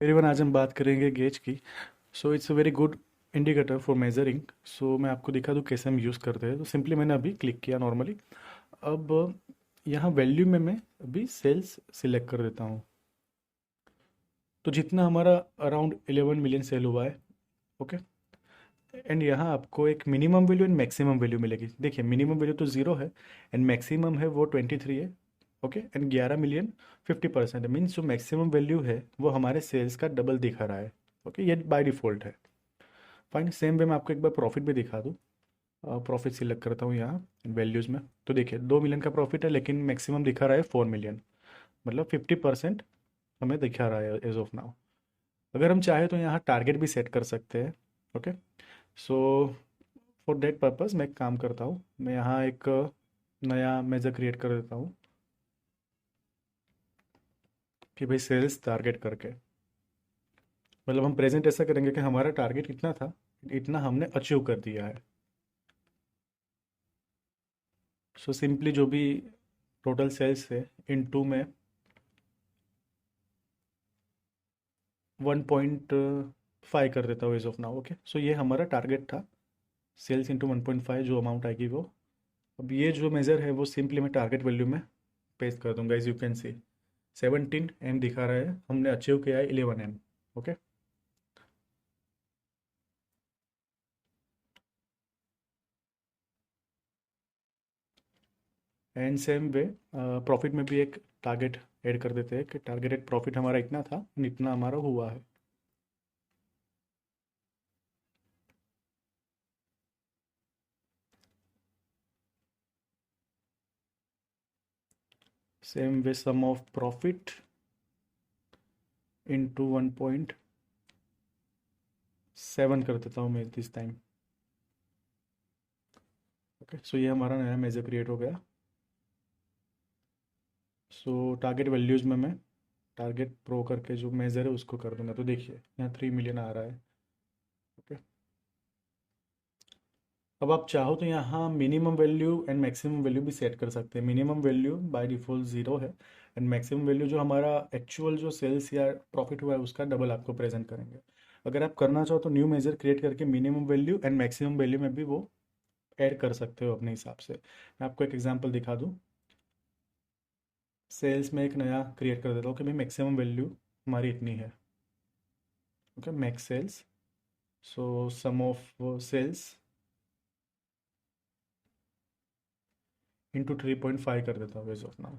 Everyone, आज हम बात करेंगे गेज की। So it's a very good indicator for measuring. So मैं आपको दिखा दूँ कैसे हम यूज़ करते हैं। तो सिंपली मैंने अभी क्लिक किया नॉर्मली। अब यहाँ वैल्यू में मैं अभी सेल्स सिलेक्ट कर देता हूँ। तो जितना हमारा अराउंड 11 मिलियन सेल हुआ है। ओके। एंड यहाँ आपको एक minimum value and maximum value मिलेगी। देखिए, मिनिमम वैल्यू तो 0 है एंड मैक्सिमम है वो 23 है। ओके। एंड 11 मिलियन 50% है, मीन्स जो मैक्सिमम वैल्यू है वो हमारे सेल्स का डबल दिखा रहा है। ओके, ये बाय डिफ़ॉल्ट है। फाइन, सेम वे मैं आपको एक बार प्रॉफिट भी दिखा दूँ। प्रॉफिट सिलेक्ट करता हूँ यहाँ वैल्यूज़ में। तो देखिए, 2 मिलियन का प्रॉफिट है लेकिन मैक्सिमम दिखा रहा है 4 मिलियन। मतलब 50% हमें दिखा रहा है एज ऑफ नाउ। अगर हम चाहे तो यहाँ टारगेट भी सेट कर सकते हैं। Okay. So for that purpose मैं एक काम करता हूँ, मैं यहाँ एक नया मेजर क्रिएट कर देता हूँ कि भाई सेल्स टारगेट करके, मतलब हम प्रेजेंट ऐसा करेंगे कि हमारा टारगेट इतना था, इतना हमने अचीव कर दिया है। सो सिंपली जो भी टोटल सेल्स है इन टू में 1.5 कर देता हूँ एज ऑफ नाउ। ओके। सो ये हमारा टारगेट था, सेल्स इंटू 1.5 जो अमाउंट आएगी वो। अब ये जो मेज़र है वो सिंपली मैं टारगेट वैल्यू में पेस्ट कर दूंगा। As you can see 17 M दिखा रहा है, हमने अचीव किया है 11 M। Okay. And same way profit में भी एक टारगेट ऐड कर देते हैं कि टारगेटेड प्रॉफिट हमारा इतना था, इतना हमारा हुआ है। Same way sum of profit into 1.7 कर देता हूँ मैं दिस टाइम। ओके। सो ये हमारा नया मेजर क्रिएट हो गया। सो टारगेट वैल्यूज़ में मैं टारगेट प्रो करके जो मेज़र है उसको कर दूंगा। तो देखिए, यहाँ 3 मिलियन आ रहा है। ओके। अब आप चाहो तो यहाँ minimum value and maximum value भी सेट कर सकते हैं। मिनिमम वैल्यू बाय डिफ़ॉल्ट 0 है एंड मैक्सिमम वैल्यू जो हमारा एक्चुअल जो सेल्स या प्रॉफिट हुआ है उसका डबल आपको प्रेजेंट करेंगे। अगर आप करना चाहो तो न्यू मेजर क्रिएट करके minimum value and maximum value में भी वो ऐड कर सकते हो अपने हिसाब से। मैं आपको एक एग्जांपल दिखा दूँ। सेल्स में एक नया क्रिएट कर देता हूँ कि भाई मैक्सिमम वैल्यू हमारी इतनी है। Okay, max sales. So sum of sales into 3.5 कर देता हूँ एज ऑफ नाउ।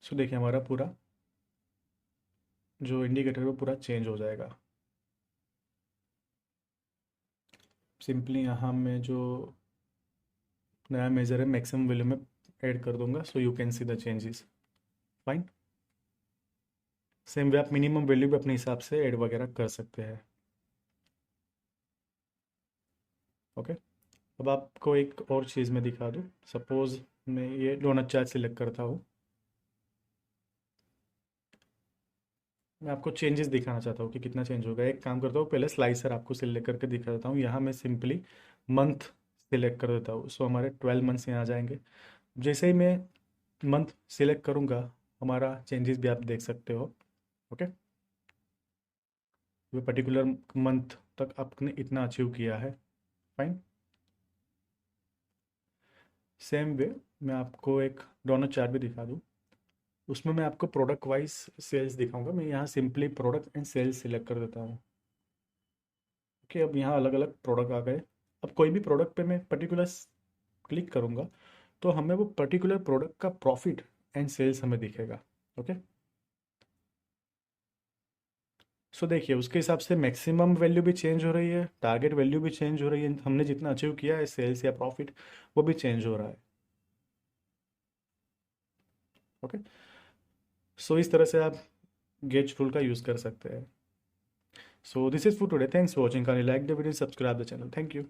सो देखिए, हमारा पूरा जो इंडिकेटर है वो पूरा चेंज हो जाएगा। सिंपली यहाँ मैं जो नया मेजर है मैक्सिमम वैल्यू में ऐड कर दूंगा। So you can see the changes. Fine. Same way आप मिनिमम वैल्यू भी अपने हिसाब से ऐड वगैरह कर सकते हैं। ओके। अब आपको एक और चीज़ मैं दिखा दूँ। सपोज़ मैं ये डोनट चार्ट सिलेक्ट करता हूँ। मैं आपको चेंजेस दिखाना चाहता हूँ कि कितना चेंज होगा। एक काम करता हूँ, पहले स्लाइसर आपको सिलेक्ट करके दिखा देता हूँ। यहाँ मैं सिंपली मंथ सिलेक्ट कर देता हूँ। सो हमारे 12 मंथ्स यहाँ आ जाएंगे। जैसे ही मैं मंथ सिलेक्ट करूँगा, हमारा चेंजेस भी आप देख सकते हो। ओके। वो पर्टिकुलर मंथ तक आपने इतना अचीव किया है। फाइन। सेम वे मैं आपको एक डोनट चार्ट भी दिखा दूँ। उसमें मैं आपको प्रोडक्ट वाइज सेल्स दिखाऊंगा। मैं यहाँ simply product and sales select कर देता हूँ कि अब यहाँ अलग अलग प्रोडक्ट आ गए। अब कोई भी प्रोडक्ट पे मैं पर्टिकुलर क्लिक करूँगा तो हमें वो पर्टिकुलर प्रोडक्ट का प्रॉफिट एंड सेल्स हमें दिखेगा। ओके। सो देखिए, उसके हिसाब से मैक्सिमम वैल्यू भी चेंज हो रही है, टारगेट वैल्यू भी चेंज हो रही है, हमने जितना अचीव किया है सेल्स या प्रॉफिट वो भी चेंज हो रहा है। ओके। सो इस तरह से आप गेज टूल का यूज़ कर सकते हैं। So this is for today, thanks for watching. Can you like the video, subscribe the channel. Thank you.